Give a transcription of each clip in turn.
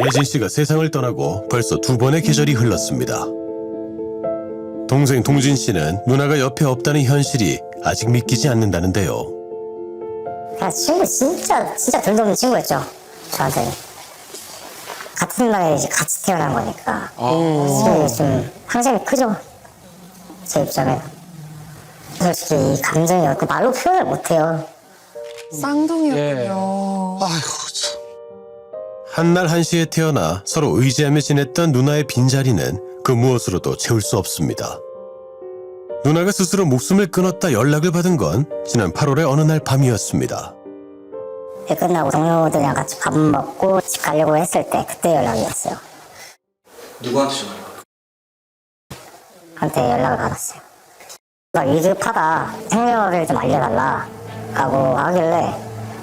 예진 씨가 세상을 떠나고 벌써 2번의 계절이 흘렀습니다. 동생 동진 씨는 누나가 옆에 없다는 현실이 아직 믿기지 않는다는데요. 그냥 친구 진짜 둘도 없는 친구였죠. 저한테. 같은 날에 이제 같이 태어난 거니까. 좀 항상이 크죠. 제 입장에. 솔직히 이 감정이 말로 표현을 못해요. 쌍둥이였군요. 아이고 참. 한날 한시에 태어나 서로 의지하며 지냈던 누나의 빈자리는 그 무엇으로도 채울 수 없습니다. 누나가 스스로 목숨을 끊었다 연락을 받은 건 지난 8월의 어느 날 밤이었습니다. 회 끝나고 동료들이랑 같이 밥 먹고 집 가려고 했을 때 그때 연락이 왔어요. 누구한테 전화를 받았어요? 한테 연락을 받았어요. 나 위급하다. 생년월일 좀 알려달라. 라고 하길래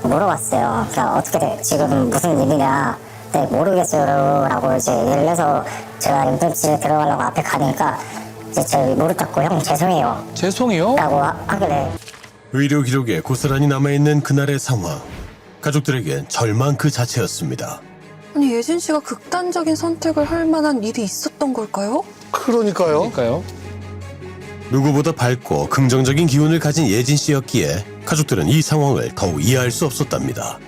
물어봤어요. 그냥 어떻게 돼? 지금 무슨 일이냐? 네, 모르겠어요. 라고 이제 얘기를 해서 제가 인터넷에 들어가려고 앞에 가니까 이제 제 무릎 꿇고 형 죄송해요. 죄송해요? 라고 하길래 의료 기록에 고스란히 남아있는 그날의 상황. 가족들에겐 절망 그 자체였습니다. 아니 예진 씨가 극단적인 선택을 할 만한 일이 있었던 걸까요? 그러니까요. 그러니까요. 누구보다 밝고 긍정적인 기운을 가진 예진 씨였기에 가족들은 이 상황을 더욱 이해할 수 없었답니다.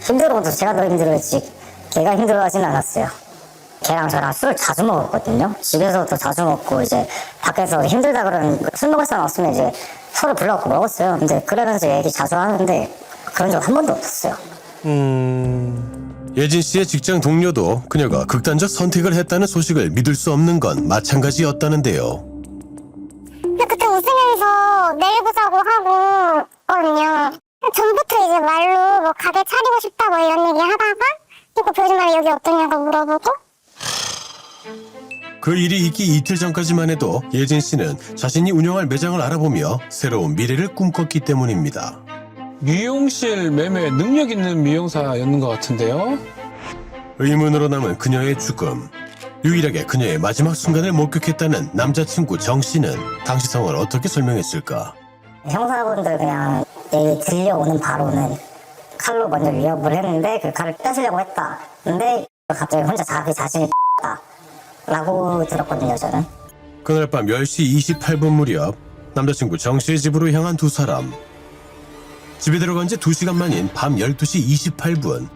힘들어도 제가 더 힘들었지 걔가 힘들어하진 않았어요. 걔랑 저랑 술을 자주 먹었거든요. 집에서도 자주 먹고 이제 밖에서 힘들다 그러는 술 먹을 사람 없으면 이제 서로 불러갖고 먹었어요. 근데 그러면서 얘기 자주 하는데 그런 적 한 번도 없었어요. 예진 씨의 직장 동료도 그녀가 극단적 선택을 했다는 소식을 믿을 수 없는 건 마찬가지였다는데요. 근데 그때 웃으면서 내일보자고 하고 있거든요. 전부터 이제 말로 뭐 가게 차리고 싶다 뭐 이런 얘기 하다가 이거 보여주면 여기 어떠냐고 물어보고 그 일이 있기 이틀 전까지만 해도 예진 씨는 자신이 운영할 매장을 알아보며 새로운 미래를 꿈꿨기 때문입니다. 미용실 매매 능력 있는 미용사였는 것 같은데요. 의문으로 남은 그녀의 죽음. 유일하게 그녀의 마지막 순간을 목격했다는 남자친구 정 씨는 당시 상황을 어떻게 설명했을까? 형사분들 그냥 얘기 들려오는 바로는 칼로 먼저 위협을 했는데 그 칼을 뺏으려고 했다. 근데 갑자기 혼자 자기 자신이 다 라고 들었거든요, 저는. 그날 밤 10시 28분 무렵 남자친구 정 씨의 집으로 향한 두 사람. 집에 들어간 지 2시간 만인 밤 12시 28분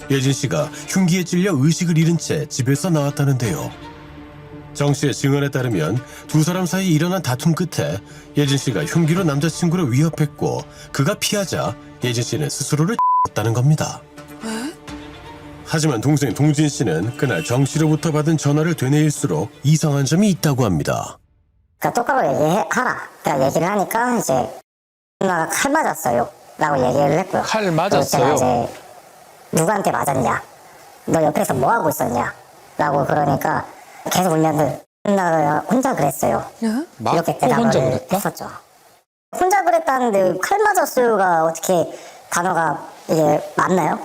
예진 씨가 흉기에 찔려 의식을 잃은 채 집에서 나왔다는데요. 정 씨의 증언에 따르면 두 사람 사이 일어난 다툼 끝에 예진 씨가 흉기로 남자친구를 위협했고 그가 피하자 예진 씨는 스스로를 쳤다는 겁니다. 하지만 동생 동진 씨는 그날 정 씨로부터 받은 전화를 되뇌일수록 이상한 점이 있다고 합니다. 그러니까 똑바로 얘기하라. 그러니까 얘기를 하니까 이제 누나가 칼 맞았어요. 라고 얘기를 했고요. 칼 그리고 맞았어요? 제가 이제 누구한테 맞았냐? 너 옆에서 뭐 하고 있었냐? 라고 그러니까 계속 울면서 누나가 혼자 그랬어요. 이렇게 혼자 대답을 그랬다? 했었죠. 혼자 그랬다는데 칼 맞았어요가 어떻게 단어가 이게 맞나요?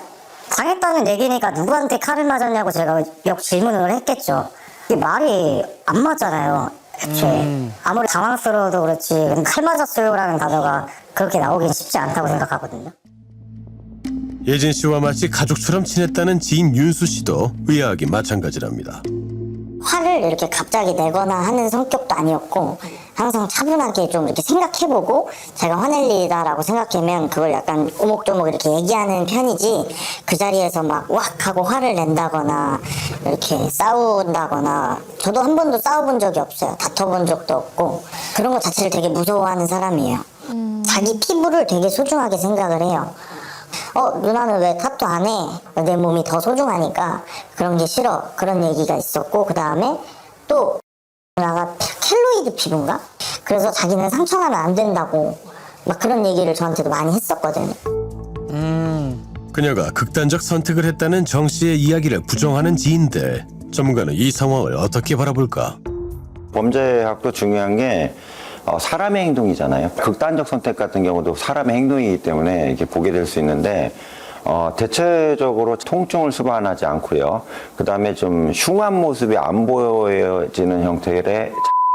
당했다는 얘기니까 누구한테 칼을 맞았냐고 제가 역 질문을 했겠죠. 이게 말이 안 맞잖아요. 애초에 아무리 당황스러워도 그렇지 칼 맞았어요라는 단어가 그렇게 나오긴 쉽지 않다고 생각하거든요. 예진 씨와 마치 가족처럼 친했다는 지인 윤수 씨도 의아하긴 마찬가지랍니다. 화를 이렇게 갑자기 내거나 하는 성격도 아니었고 항상 차분하게 좀 이렇게 생각해보고 제가 화낼 일이다라고 생각하면 그걸 약간 오목조목 이렇게 얘기하는 편이지 그 자리에서 막 왁 하고 화를 낸다거나 이렇게 싸운다거나 저도 한 번도 싸워본 적이 없어요. 다퉈본 적도 없고 그런 것 자체를 되게 무서워하는 사람이에요. 자기 피부를 되게 소중하게 생각을 해요. 누나는 왜 타투 안 해? 내 몸이 더 소중하니까 그런 게 싫어. 그런 얘기가 있었고 그 다음에 또 누나가 켈로이드 피부인가? 그래서 자기는 상처나면 안 된다고 막 그런 얘기를 저한테도 많이 했었거든요. 그녀가 극단적 선택을 했다는 정 씨의 이야기를 부정하는 지인들. 전문가는 이 상황을 어떻게 바라볼까? 범죄학도 중요한 게 사람의 행동이잖아요. 극단적 선택 같은 경우도 사람의 행동이기 때문에 이렇게 보게 될 수 있는데 대체적으로 통증을 수반하지 않고요. 그 다음에 좀 흉한 모습이 안 보여지는 형태의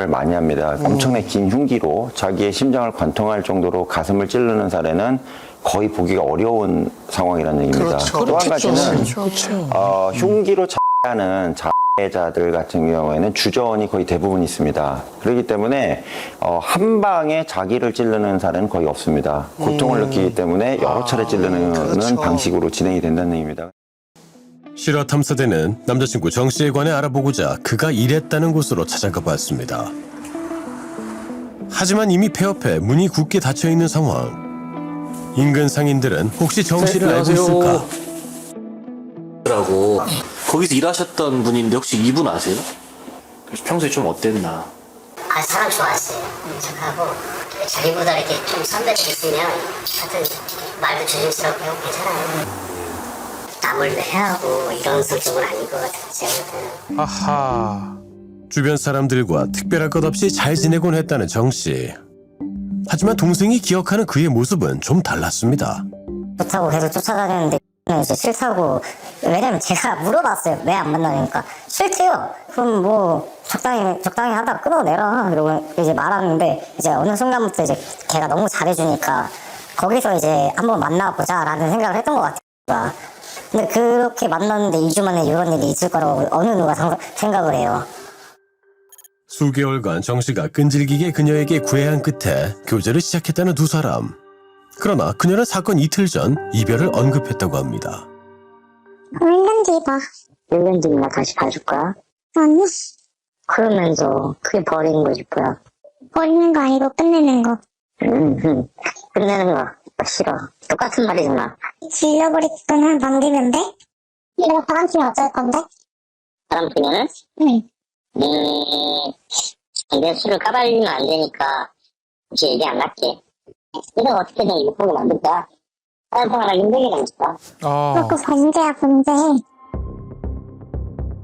많이 합니다. 엄청나게 긴 흉기로 자기의 심장을 관통할 정도로 가슴을 찌르는 사례는 거의 보기가 어려운 상황이라는 얘기입니다. 그렇죠. 또 한 가지는 그렇죠. 흉기로 자해하는 자해자들 같은 경우에는 주저원이 거의 대부분 있습니다. 그렇기 때문에 한 방에 자기를 찌르는 사례는 거의 없습니다. 고통을 느끼기 때문에 여러 차례 찌르는 그렇죠. 방식으로 진행이 된다는 얘기입니다. 실화 탐사대는 남자친구 정 씨에 관해 알아보고자 그가 일했다는 곳으로 찾아가 봤습니다. 하지만 이미 폐업해 문이 굳게 닫혀 있는 상황. 인근 상인들은 혹시 정 씨를 알고 있을까? 라고 거기서 일하셨던 분인데 혹시 이분 아세요? 평소에 좀 어땠나? 아, 사람 좋았어요. 착하고 자기보다 이렇게 좀 선배들 있으면 하여튼 말도 조심스럽고 하고 괜찮아요. 남을 해하고 이런 성격은 아닌 것 같아요. 제가 볼 때는. 아하. 주변 사람들과 특별할 것 없이 잘 지내곤 했다는 정 씨. 하지만 동생이 기억하는 그의 모습은 좀 달랐습니다. 좋다고 계속 쫓아다녔는데 이제 싫다고. 왜냐면 제가 물어봤어요. 왜 안 만나니까 싫대요. 그럼 뭐 적당히 하다 끊어내라 이러고 이제 말하는데, 이제 어느 순간부터 이제 걔가 너무 잘해주니까 거기서 이제 한번 만나보자라는 생각을 했던 것 같아요. 근데 그렇게 만났는데 2주 만에 이런 일이 있을 거라고 어느 누가 생각을 해요. 수개월간 정 씨가 끈질기게 그녀에게 구애한 끝에 교제를 시작했다는 두 사람. 그러나 그녀는 사건 이틀 전 이별을 언급했다고 합니다. 1년 뒤 봐. 1년 뒤면 다시 봐줄 거야? 아니, 그러면서 그게 버리는 거지 뭐야. 버리는 거 아니고 끝내는 거. 끝내는 거 싫어. 똑같은 말이잖아. 질려버리거나 남기면 돼? 내가 바람 피면 어쩔 건데? 사람 그녀는 응. 내 술을 까발리면 안 되니까 혹시 얘기 안 할게. 이건 어떻게든 욕하고 만들 거야. 다른 사람랑 힘들게 만들까. 그거 범죄야, 범죄.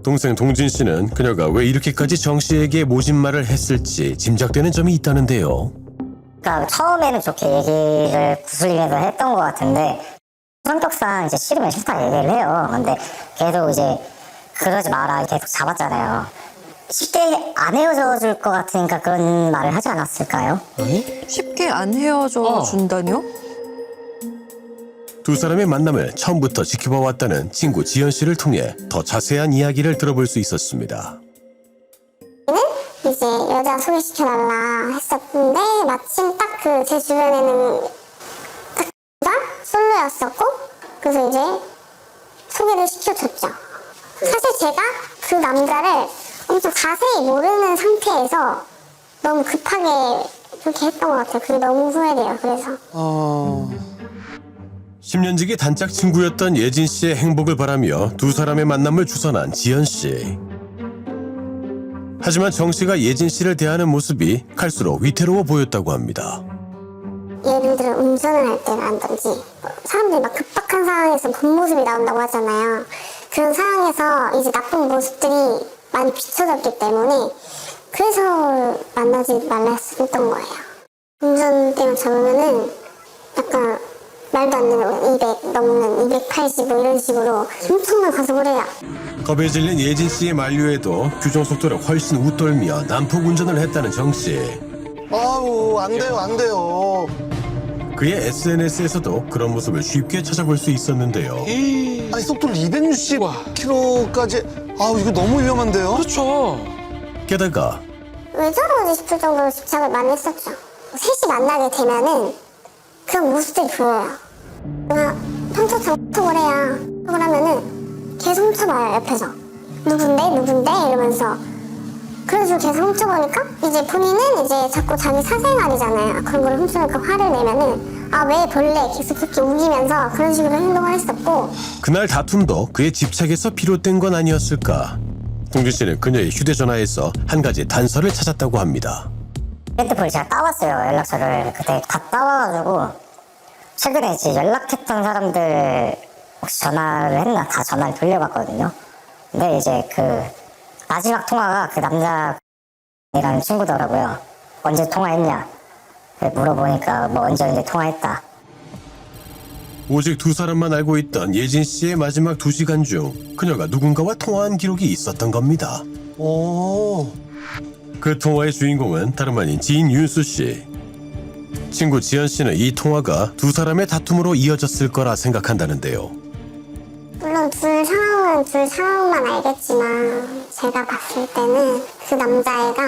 동생 동진 씨는 그녀가 왜 이렇게까지 정 씨에게 모진 말을 했을지 짐작되는 점이 있다는데요. 그러니까 처음에는 좋게 얘기를 구슬리면서 했던 것 같은데 성격상 이제 싫으면 싫다 얘기를 해요. 근데 계속 이제 그러지 마라 계속 잡았잖아요. 쉽게 안 헤어져 줄 것 같으니까 그런 말을 하지 않았을까요? 쉽게 안 헤어져 준다뇨? 두 사람의 만남을 처음부터 지켜봐 왔다는 친구 지연 씨를 통해 더 자세한 이야기를 들어볼 수 있었습니다. 이제 여자 소개시켜달라 했었는데 마침 딱 그 제 주변에는 딱 솔로였었고, 그래서 이제 소개를 시켜줬죠. 사실 제가 그 남자를 엄청 자세히 모르는 상태에서 너무 급하게 그렇게 했던 것 같아요. 그게 너무 후회돼요. 그래서 10년지기 단짝 친구였던 예진 씨의 행복을 바라며 두 사람의 만남을 주선한 지연 씨. 하지만 정 씨가 예진 씨를 대하는 모습이 갈수록 위태로워 보였다고 합니다. 예를 들어 운전을 할 때라든지 사람들이 막 급박한 상황에서 본 모습이 나온다고 하잖아요. 그런 상황에서 이제 나쁜 모습들이 많이 비춰졌기 때문에 그래서 만나지 말라 했던 거예요. 운전대만 잡으면은 약간 말도 안 되는 200 넘는 280 뭐 이런 식으로 엄청난 가속을 해요. 겁에 질린 예진 씨의 만류에도 규정 속도를 훨씬 웃돌며 난폭 운전을 했다는 정 씨. 아우, 안 돼요, 안 돼요. 그의 SNS에서도 그런 모습을 쉽게 찾아볼 수 있었는데요. 아니, 속도를 260km까지. 아우, 이거 너무 위험한데요? 그렇죠. 게다가 왜 저러지 싶을 정도로 집착을 많이 했었죠. 셋이 만나게 되면은 그런 모습들이 보여요. 내가 평소처럼 톡을 해야 톡을 하면은 계속 훔쳐봐요, 옆에서. 누군데 이러면서. 그래서 계속 훔쳐보니까 이제 본인은 이제 자꾸 자기 사생활이잖아요. 그런 걸 훔쳐니까 화를 내면은 아, 왜 볼래? 계속 그렇게 우기면서 그런 식으로 행동을 했었고. 그날 다툼도 그의 집착에서 비롯된 건 아니었을까. 동진 씨는 그녀의 휴대전화에서 한 가지 단서를 찾았다고 합니다. 핸드폰을 제가 따왔어요. 연락처를 그때 다 따와가지고 최근에 이제 연락했던 사람들 혹시 전화를 했나 다 전화를 돌려봤거든요. 근데 이제 그 마지막 통화가 그 남자이라는 친구더라고요. 언제 통화했냐 물어보니까 뭐 언제 통화했다. 오직 두 사람만 알고 있던 예진 씨의 마지막 2시간 중 그녀가 누군가와 통화한 기록이 있었던 겁니다. 오. 그 통화의 주인공은 다름 아닌 지인 윤수 씨. 친구 지연 씨는 이 통화가 두 사람의 다툼으로 이어졌을 거라 생각한다는데요. 물론 둘 상황은 둘 상황만 알겠지만 제가 봤을 때는 그 남자애가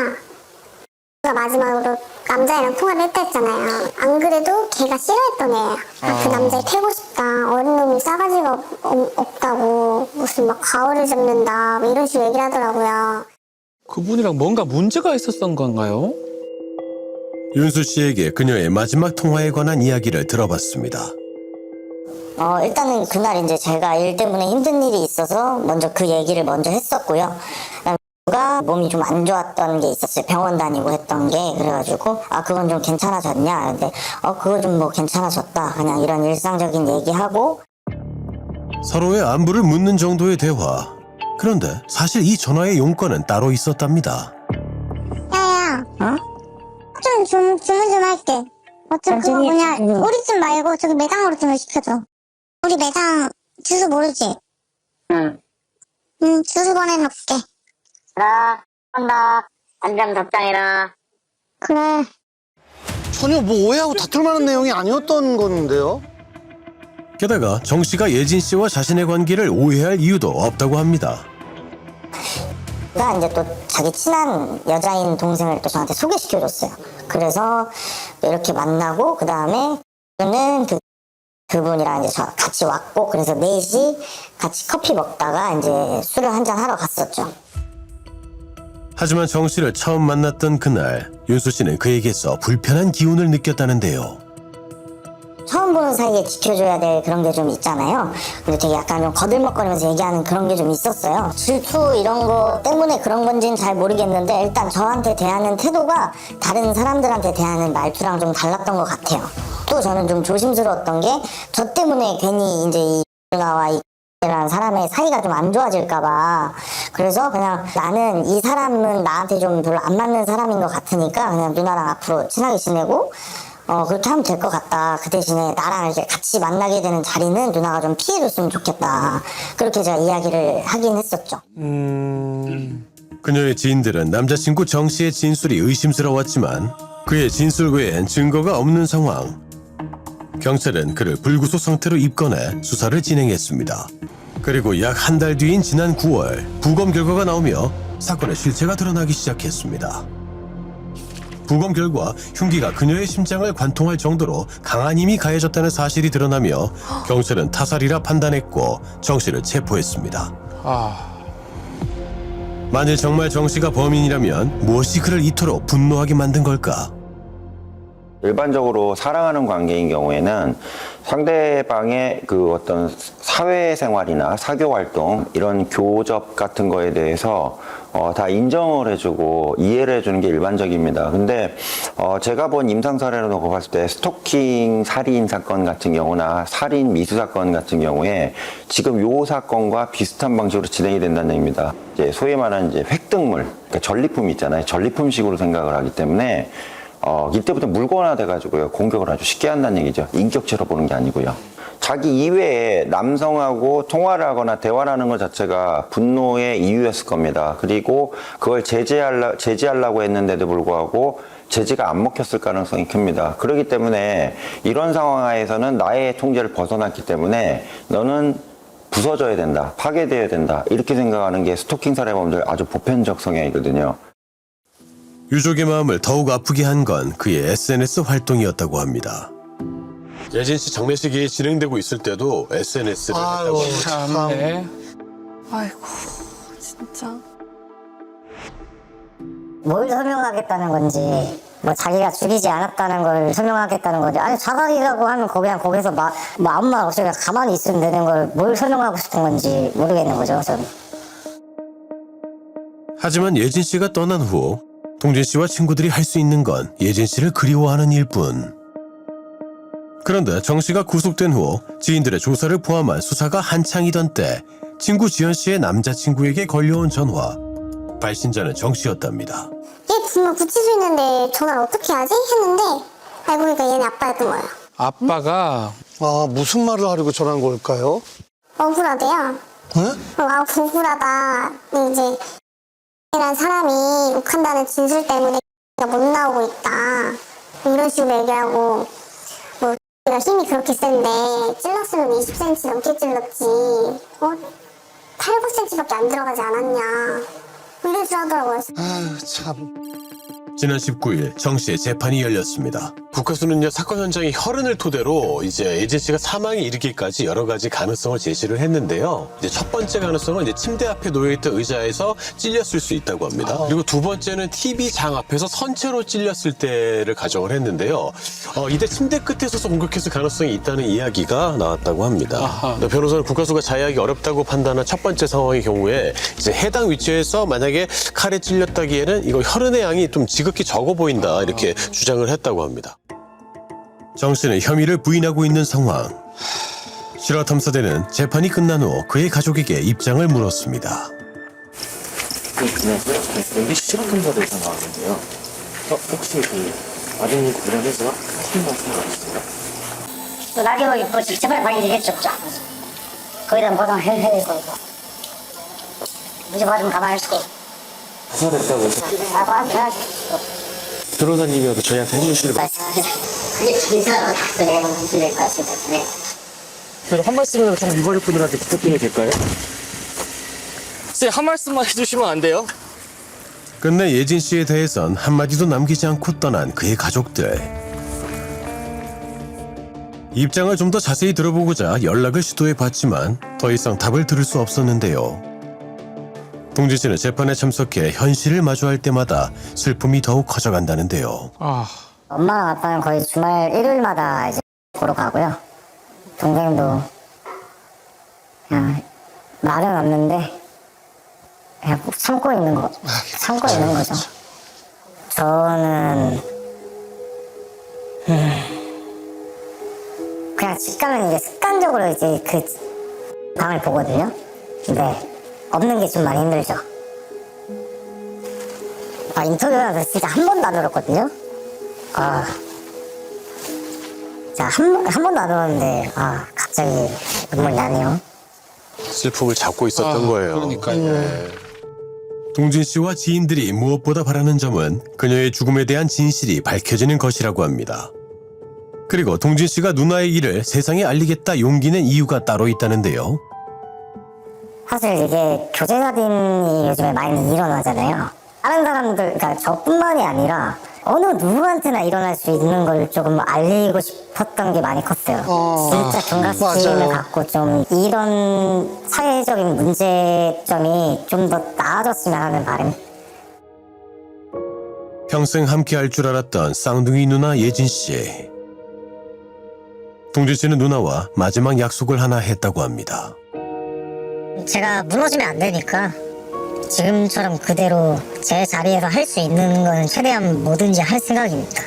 마지막으로 남자애랑 통화를 했다 했잖아요. 안 그래도 걔가 싫어했던 애야. 그 남자애 패고 싶다. 어린 놈이 싸가지가 없다고 무슨 막 가오를 잡는다 뭐 이런 식으로 얘기를 하더라고요. 그분이랑 뭔가 문제가 있었던 건가요? 윤수 씨에게 그녀의 마지막 통화에 관한 이야기를 들어봤습니다. 일단은 그날 이제 제가 일 때문에 힘든 일이 있어서 먼저 그 얘기를 먼저 했었고요. 가 몸이 좀 안 좋았던 게 있었어요. 병원 다니고 했던 게. 그래가지고 그건 좀 괜찮아졌냐? 근데 그거 좀 뭐 괜찮아졌다. 그냥 이런 일상적인 얘기하고 서로의 안부를 묻는 정도의 대화. 그런데 사실 이 전화의 용건은 따로 있었답니다. 야야, 좀 주문 좀 할게. 그거 뭐냐, 우리 집 말고 저기 매장으로 좀 시켜줘. 우리 매장 주소 모르지? 응, 주소 보내놓을게. 한다. 안전 답장이라. 그래. 전혀 뭐 오해하고 다툴 만한 내용이 아니었던 건데요? 게다가 정 씨가 예진 씨와 자신의 관계를 오해할 이유도 없다고 합니다. 가 이제 또 자기 친한 여자인 동생을 또 저한테 소개시켜줬어요. 그래서 이렇게 만나고 그 다음에 저는 그분이랑 이제 같이 왔고 그래서 넷이 같이 커피 먹다가 이제 술을 한잔 하러 갔었죠. 하지만 정 씨를 처음 만났던 그날 윤수 씨는 그에게서 불편한 기운을 느꼈다는데요. 처음 보는 사이에 지켜줘야 될 그런 게 좀 있잖아요. 근데 되게 약간 좀 거들먹거리면서 얘기하는 그런 게 좀 있었어요. 질투 이런 거 때문에 그런 건지는 잘 모르겠는데 일단 저한테 대하는 태도가 다른 사람들한테 대하는 말투랑 좀 달랐던 것 같아요. 또 저는 좀 조심스러웠던 게 저 때문에 괜히 이제 이 누나와 이 라는 사람의 사이가 좀 안 좋아질까봐. 그래서 그냥 나는 이 사람은 나한테 좀 별로 안 맞는 사람인 것 같으니까 그냥 누나랑 앞으로 친하게 지내고 그렇게 하면 될 것 같다. 그 대신에 나랑 이렇게 같이 만나게 되는 자리는 누나가 좀 피해줬으면 좋겠다. 그렇게 제가 이야기를 하긴 했었죠. 그녀의 지인들은 남자친구 정 씨의 진술이 의심스러웠지만 그의 진술 외엔 증거가 없는 상황. 경찰은 그를 불구속 상태로 입건해 수사를 진행했습니다. 그리고 약 한 달 뒤인 지난 9월 부검 결과가 나오며 사건의 실체가 드러나기 시작했습니다. 부검 결과 흉기가 그녀의 심장을 관통할 정도로 강한 힘이 가해졌다는 사실이 드러나며 경찰은 타살이라 판단했고 정 씨를 체포했습니다. 만일 정말 정 씨가 범인이라면 무엇이 그를 이토록 분노하게 만든 걸까? 일반적으로 사랑하는 관계인 경우에는 상대방의 그 어떤 사회생활이나 사교활동 이런 교접 같은 거에 대해서 다 인정을 해주고 이해를 해주는 게 일반적입니다. 근데 제가 본 임상 사례로 놓고 봤을 때 스토킹 살인 사건 같은 경우나 살인 미수 사건 같은 경우에 지금 요 사건과 비슷한 방식으로 진행이 된다는 얘기입니다. 이제 소위 말하는 이제 획득물, 그러니까 전리품 있잖아요. 전리품식으로 생각을 하기 때문에 이때부터 물건화 돼가지고요 공격을 아주 쉽게 한다는 얘기죠. 인격체로 보는 게 아니고요. 자기 이외에 남성하고 통화를 하거나 대화를 하는 것 자체가 분노의 이유였을 겁니다. 그리고 그걸 제지하려고 했는데도 불구하고 제지가 안 먹혔을 가능성이 큽니다. 그렇기 때문에 이런 상황 하에서는 나의 통제를 벗어났기 때문에 너는 부서져야 된다, 파괴되어야 된다 이렇게 생각하는 게 스토킹 살해범죄의 아주 보편적 성향이거든요. 유족의 마음을 더욱 아프게 한 건 그의 SNS 활동이었다고 합니다. 예진 씨 장례식이 진행되고 있을 때도 SNS를 했다고 합니다. 참네. 아이고, 진짜. 뭘 설명하겠다는 건지 뭐 자기가 죽이지 않았다는 걸 설명하겠다는 건지 아니 자각이라고 하면 그냥 거기서 뭐 아무 말 없이 그냥 가만히 있으면 되는 걸 뭘 설명하고 싶은 건지 모르겠는 거죠 저는. 하지만 예진 씨가 떠난 후 동진 씨와 친구들이 할 수 있는 건 예진 씨를 그리워하는 일뿐. 그런데 정 씨가 구속된 후 지인들의 조사를 포함한 수사가 한창이던 때 친구 지연 씨의 남자친구에게 걸려온 전화. 발신자는 정 씨였답니다. 얘 분명 구치소 있는데 전화를 어떻게 하지? 했는데 알고 보니까 얘네 아빠였던 거예요. 아빠가 무슨 말을 하려고 전화한 걸까요? 억울하대요. 네? 억울하다. 이제 이란 사람이 욱한다는 진술 때문에 못 나오고 있다. 이런 식으로 얘기하고 뭐 가 힘이 그렇게 센데 찔렀으면 20cm 넘게 찔렀지. 8, 9cm밖에 안 들어가지 않았냐. 이런 식으로 하더라고요. 아유, 참. 지난 19일 정 씨의 재판이 열렸습니다. 국과수는요, 사건 현장의 혈흔을 토대로 이제 예진 씨가 사망에 이르기까지 여러 가지 가능성을 제시를 했는데요. 이제 첫 번째 가능성은 이제 침대 앞에 놓여있던 의자에서 찔렸을 수 있다고 합니다. 그리고 두 번째는 TV 장 앞에서 선체로 찔렸을 때를 가정을 했는데요. 이때 침대 끝에서 공격했을 가능성이 있다는 이야기가 나왔다고 합니다. 변호사는 국과수가 자해하기 어렵다고 판단한 첫 번째 상황의 경우에 이제 해당 위치에서 만약에 칼에 찔렸다기에는 이거 혈흔의 양이 좀 지극히 적어 보인다 이렇게 주장을 했다고 합니다. 정 씨는 혐의를 부인하고 있는 상황. 실화탐사대는 재판이 끝난 후 그의 가족에게 입장을 물었습니다. 안녕하세요. MBC 실화탐사대에서 나왔는데요. 혹시 아드님 관련해서 팀 말씀 나왔어요? 라디오 뭐 재판에 관련됐죠. 거기다 보상해야 되고 무죄 받으면 가만히 할 수가 없고. 수사됐다고 해서 변호사님이라도 저희한테 해주실 말씀. 인사하고 다 내가 해줄 것 같습니다. 네. 그래서 한 말씀이라도 좀 유가족분들한테 부탁드려도 될까요? 한 말씀만 해주시면 안 돼요? 끝내 예진 씨에 대해선 한마디도 남기지 않고 떠난 그의 가족들. 입장을 좀 더 자세히 들어보고자 연락을 시도해봤지만 더 이상 답을 들을 수 없었는데요. 동진 씨는 재판에 참석해 현실을 마주할 때마다 슬픔이 더욱 커져간다는데요. 엄마랑 아빠는 거의 주말 일요일마다 이제 보러 가고요. 동생도 그냥 말은 없는데 그냥 꼭 참고 있는 거죠. 저는 그냥 집 가면 이제 습관적으로 이제 그 방을 보거든요. 근데 없는 게 좀 많이 힘들죠. 인터뷰하면서 진짜 한 번도 안 울었거든요. 자, 한 번도 안 울었는데, 갑자기 눈물이 나네요. 슬픔을 잡고 있었던 거예요. 그러니까요. 동진 씨와 지인들이 무엇보다 바라는 점은 그녀의 죽음에 대한 진실이 밝혀지는 것이라고 합니다. 그리고 동진 씨가 누나의 일을 세상에 알리겠다 용기 낸 이유가 따로 있다는데요. 사실 이게 교제사진이 요즘에 많이 일어나잖아요. 다른 사람들, 그러니까 저뿐만이 아니라 어느 누구한테나 일어날 수 있는 걸 조금 알리고 싶었던 게 많이 컸어요. 진짜 경각심을 갖고 좀 이런 사회적인 문제점이 좀 더 나아졌으면 하는 바람. 평생 함께 할 줄 알았던 쌍둥이 누나 예진 씨. 동진 씨는 누나와 마지막 약속을 하나 했다고 합니다. 제가 무너지면 안 되니까 지금처럼 그대로 제 자리에서 할 수 있는 건 최대한 뭐든지 할 생각입니다.